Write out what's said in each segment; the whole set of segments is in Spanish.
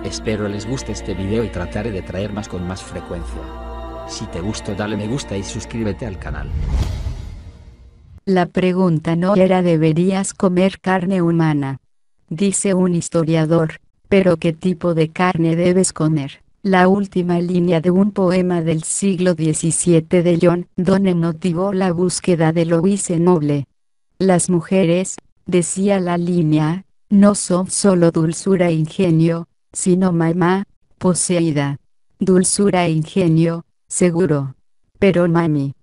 Espero les guste este video y trataré de traer más con más frecuencia. Si te gustó dale me gusta y suscríbete al canal. La pregunta no era ¿deberías comer carne humana? Dice un historiador, pero ¿qué tipo de carne debes comer? La última línea de un poema del siglo XVII de John Donne motivó la búsqueda de Louise Noble. Las mujeres, decía la línea, no son solo dulzura e ingenio, sino mamá, poseída. Dulzura e ingenio, seguro. Pero mami.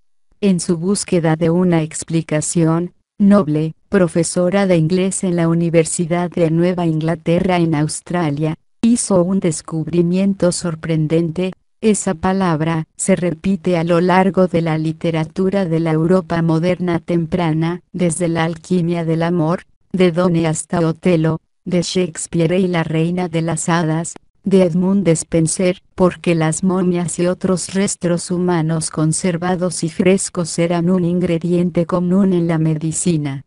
En su búsqueda de una explicación, Noble, profesora de inglés en la Universidad de Nueva Inglaterra en Australia, hizo un descubrimiento sorprendente. Esa palabra se repite a lo largo de la literatura de la Europa moderna temprana, desde la alquimia del amor, de Donne hasta Otelo, de Shakespeare y la Reina de las Hadas, de Edmund Spencer, porque las momias y otros restos humanos conservados y frescos eran un ingrediente común en la medicina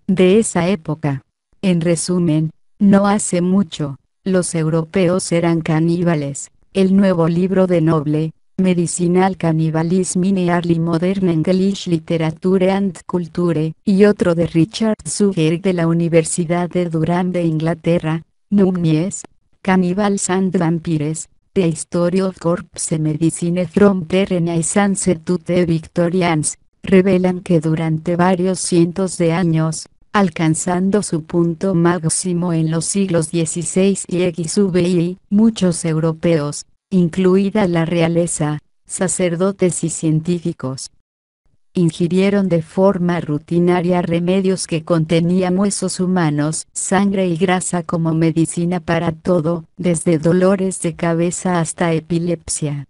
de esa época. En resumen, no hace mucho, los europeos eran caníbales. El nuevo libro de Noble, Medicinal Cannibalism in Early Modern English Literature and Culture, y otro de Richard Suger de la Universidad de Durham de Inglaterra, Mummies, Cannibals and Vampires, The History of Corpse Medicine from the Renaissance to the Victorians, revelan que durante varios cientos de años, alcanzando su punto máximo en los siglos XVI y XVI, muchos europeos, incluida la realeza, sacerdotes y científicos, ingirieron de forma rutinaria remedios que contenían huesos humanos, sangre y grasa como medicina para todo, desde dolores de cabeza hasta epilepsia.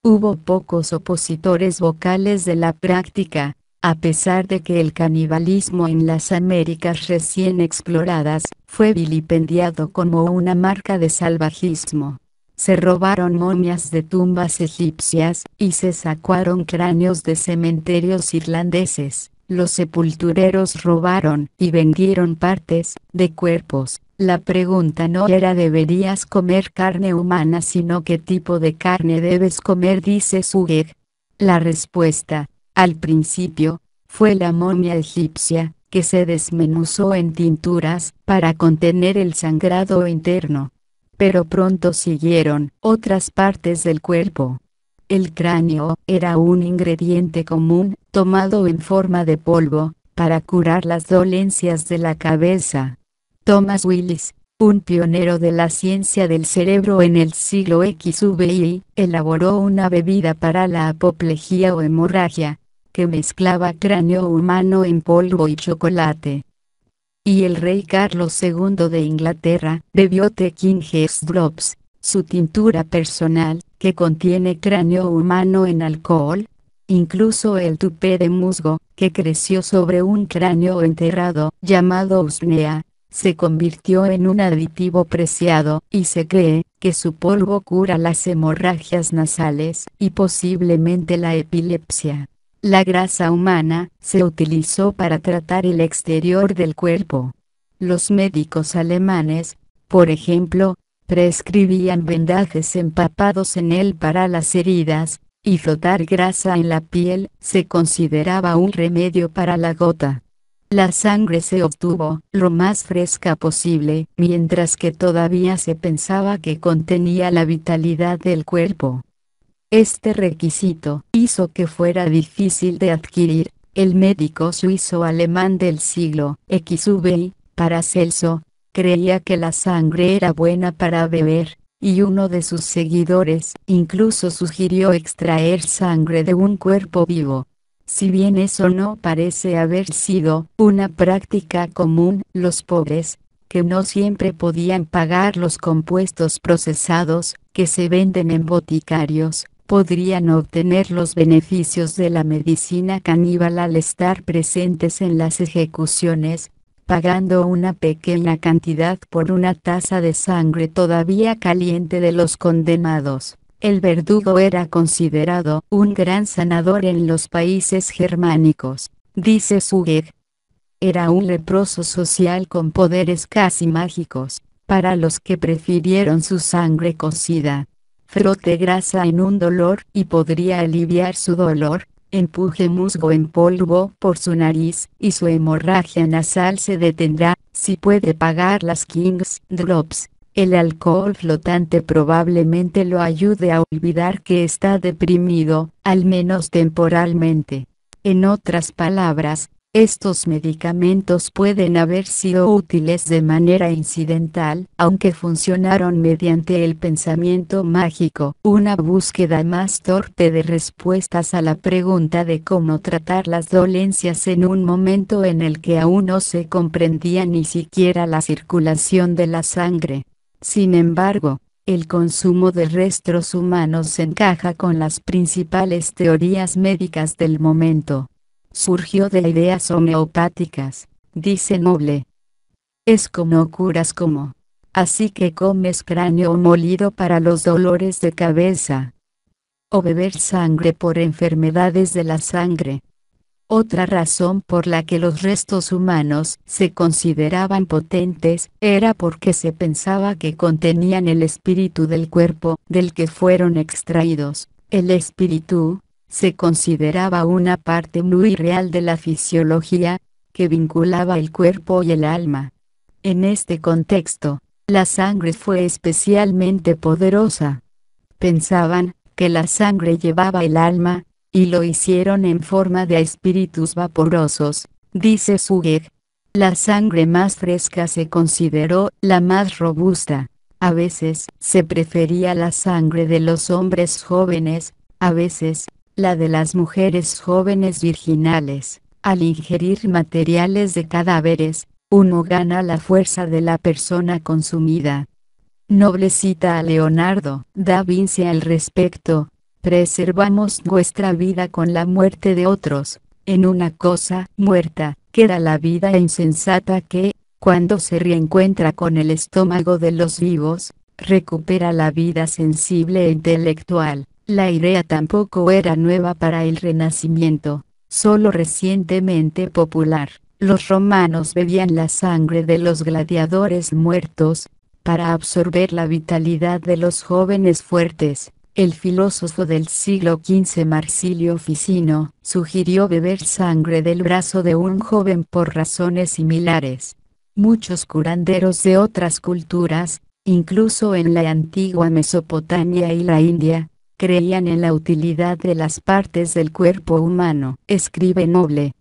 Hubo pocos opositores vocales de la práctica, a pesar de que el canibalismo en las Américas recién exploradas fue vilipendiado como una marca de salvajismo. Se robaron momias de tumbas egipcias, y se saquearon cráneos de cementerios irlandeses. Los sepultureros robaron y vendieron partes de cuerpos. La pregunta no era ¿deberías comer carne humana? Sino ¿qué tipo de carne debes comer? Dice Suger. La respuesta, al principio, fue la momia egipcia, que se desmenuzó en tinturas para contener el sangrado interno. Pero pronto siguieron otras partes del cuerpo. El cráneo era un ingrediente común, tomado en forma de polvo, para curar las dolencias de la cabeza. Thomas Willis, un pionero de la ciencia del cerebro en el siglo XVI, elaboró una bebida para la apoplejía o hemorragia, que mezclaba cráneo humano en polvo y chocolate. Y el rey Carlos II de Inglaterra bebió The King's Drops, su tintura personal, que contiene cráneo humano en alcohol. Incluso el tupé de musgo, que creció sobre un cráneo enterrado, llamado usnea, se convirtió en un aditivo preciado, y se cree que su polvo cura las hemorragias nasales y posiblemente la epilepsia. La grasa humana se utilizó para tratar el exterior del cuerpo. Los médicos alemanes, por ejemplo, prescribían vendajes empapados en él para las heridas, y frotar grasa en la piel se consideraba un remedio para la gota. La sangre se obtuvo lo más fresca posible, mientras que todavía se pensaba que contenía la vitalidad del cuerpo. Este requisito hizo que fuera difícil de adquirir. El médico suizo-alemán del siglo XVI, Paracelso, creía que la sangre era buena para beber, y uno de sus seguidores incluso sugirió extraer sangre de un cuerpo vivo. Si bien eso no parece haber sido una práctica común, los pobres, que no siempre podían pagar los compuestos procesados que se venden en boticarios, podrían obtener los beneficios de la medicina caníbal al estar presentes en las ejecuciones, pagando una pequeña cantidad por una taza de sangre todavía caliente de los condenados. El verdugo era considerado un gran sanador en los países germánicos, dice Suger. Era un leproso social con poderes casi mágicos. Para los que prefirieron su sangre cocida, frote grasa en un dolor y podría aliviar su dolor, empuje musgo en polvo por su nariz y su hemorragia nasal se detendrá. Si puede pagar las King's Drops, el alcohol flotante probablemente lo ayude a olvidar que está deprimido, al menos temporalmente. En otras palabras, estos medicamentos pueden haber sido útiles de manera incidental, aunque funcionaron mediante el pensamiento mágico, una búsqueda más torpe de respuestas a la pregunta de cómo tratar las dolencias en un momento en el que aún no se comprendía ni siquiera la circulación de la sangre. Sin embargo, el consumo de restos humanos encaja con las principales teorías médicas del momento. Surgió de ideas homeopáticas, dice Noble. Es como curas como. Así que comes cráneo molido para los dolores de cabeza. O beber sangre por enfermedades de la sangre. Otra razón por la que los restos humanos se consideraban potentes era porque se pensaba que contenían el espíritu del cuerpo del que fueron extraídos. El espíritu se consideraba una parte muy real de la fisiología, que vinculaba el cuerpo y el alma. En este contexto, la sangre fue especialmente poderosa. Pensaban que la sangre llevaba el alma, y lo hicieron en forma de espíritus vaporosos, dice Zugeg. La sangre más fresca se consideró la más robusta. A veces se prefería la sangre de los hombres jóvenes, a veces la de las mujeres jóvenes virginales. Al ingerir materiales de cadáveres, uno gana la fuerza de la persona consumida. Noble cita a Leonardo da Vinci al respecto: preservamos nuestra vida con la muerte de otros. En una cosa muerta, queda la vida insensata que, cuando se reencuentra con el estómago de los vivos, recupera la vida sensible e intelectual. La idea tampoco era nueva para el Renacimiento, solo recientemente popular. Los romanos bebían la sangre de los gladiadores muertos, para absorber la vitalidad de los jóvenes fuertes. El filósofo del siglo XV Marsilio Ficino sugirió beber sangre del brazo de un joven por razones similares. Muchos curanderos de otras culturas, incluso en la antigua Mesopotamia y la India, creían en la utilidad de las partes del cuerpo humano, escribe Noble.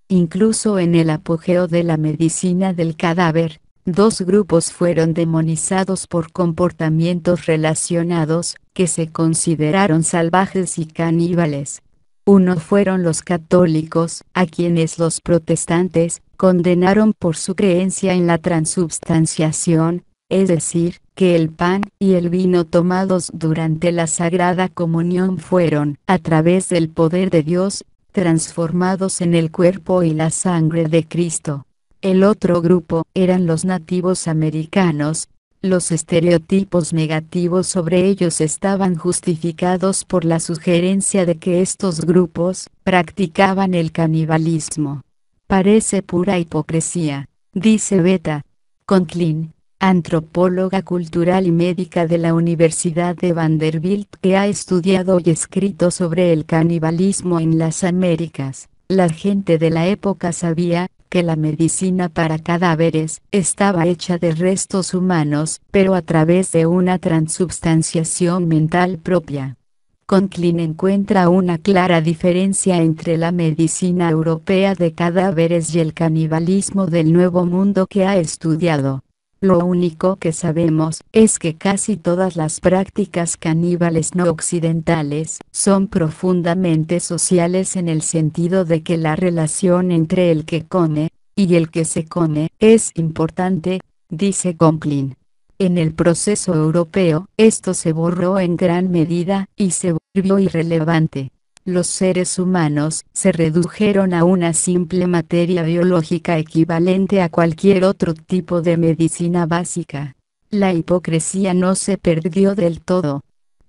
Incluso en el apogeo de la medicina del cadáver, dos grupos fueron demonizados por comportamientos relacionados, que se consideraron salvajes y caníbales. Uno fueron los católicos, a quienes los protestantes condenaron por su creencia en la transubstanciación, es decir, que el pan y el vino tomados durante la Sagrada Comunión fueron, a través del poder de Dios, transformados en el cuerpo y la sangre de Cristo. El otro grupo eran los nativos americanos. Los estereotipos negativos sobre ellos estaban justificados por la sugerencia de que estos grupos practicaban el canibalismo. Parece pura hipocresía, dice Beta Conklin, antropóloga cultural y médica de la Universidad de Vanderbilt, que ha estudiado y escrito sobre el canibalismo en las Américas. La gente de la época sabía que la medicina para cadáveres estaba hecha de restos humanos, pero a través de una transubstanciación mental propia. Conklin encuentra una clara diferencia entre la medicina europea de cadáveres y el canibalismo del Nuevo Mundo que ha estudiado. Lo único que sabemos es que casi todas las prácticas caníbales no occidentales son profundamente sociales, en el sentido de que la relación entre el que come y el que se come es importante, dice Conklin. En el proceso europeo, esto se borró en gran medida y se volvió irrelevante. Los seres humanos se redujeron a una simple materia biológica equivalente a cualquier otro tipo de medicina básica. La hipocresía no se perdió del todo.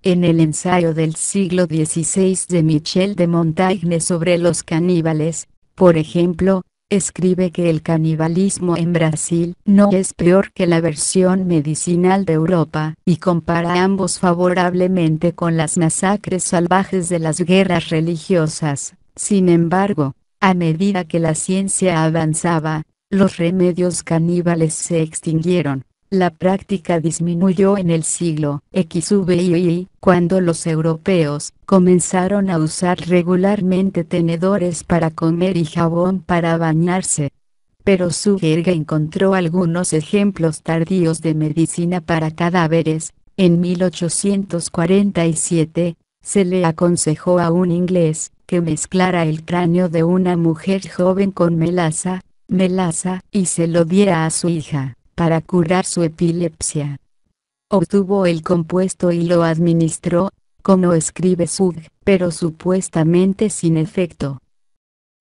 En el ensayo del siglo XVI de Michel de Montaigne sobre los caníbales, por ejemplo, escribe que el canibalismo en Brasil no es peor que la versión medicinal de Europa, y compara ambos favorablemente con las masacres salvajes de las guerras religiosas. Sin embargo, a medida que la ciencia avanzaba, los remedios caníbales se extinguieron. La práctica disminuyó en el siglo XVI, cuando los europeos comenzaron a usar regularmente tenedores para comer y jabón para bañarse. Pero su jerga encontró algunos ejemplos tardíos de medicina para cadáveres. En 1847, se le aconsejó a un inglés que mezclara el cráneo de una mujer joven con melaza, y se lo diera a su hija, para curar su epilepsia. Obtuvo el compuesto y lo administró, como escribe Zug, pero supuestamente sin efecto.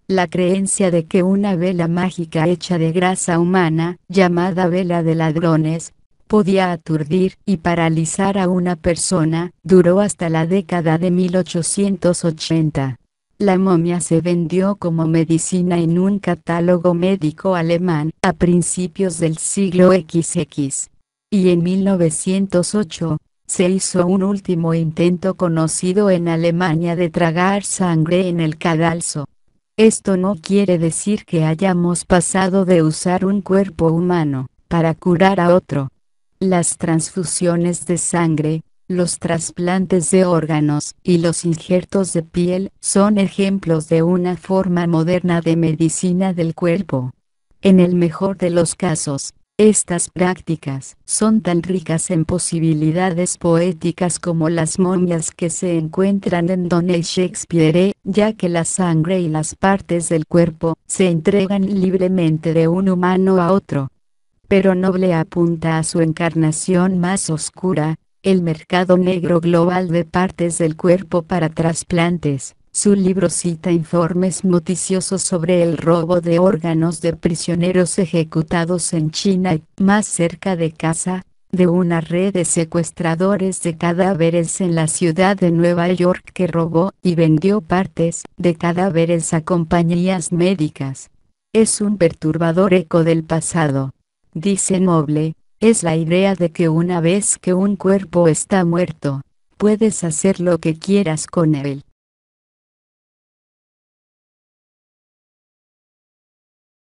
La creencia de que una vela mágica hecha de grasa humana, llamada vela de ladrones, podía aturdir y paralizar a una persona, duró hasta la década de 1880. La momia se vendió como medicina en un catálogo médico alemán a principios del siglo XX. Y en 1908, se hizo un último intento conocido en Alemania de tragar sangre en el cadalso. Esto no quiere decir que hayamos pasado de usar un cuerpo humano para curar a otro. Las transfusiones de sangre, los trasplantes de órganos y los injertos de piel son ejemplos de una forma moderna de medicina del cuerpo. En el mejor de los casos, estas prácticas son tan ricas en posibilidades poéticas como las momias que se encuentran en Donne y Shakespeare, ya que la sangre y las partes del cuerpo se entregan libremente de un humano a otro. Pero Noble apunta a su encarnación más oscura, el mercado negro global de partes del cuerpo para trasplantes. Su libro cita informes noticiosos sobre el robo de órganos de prisioneros ejecutados en China y, más cerca de casa, de una red de secuestradores de cadáveres en la ciudad de Nueva York que robó y vendió partes de cadáveres a compañías médicas. Es un perturbador eco del pasado. Dice Noble, es la idea de que una vez que un cuerpo está muerto, puedes hacer lo que quieras con él.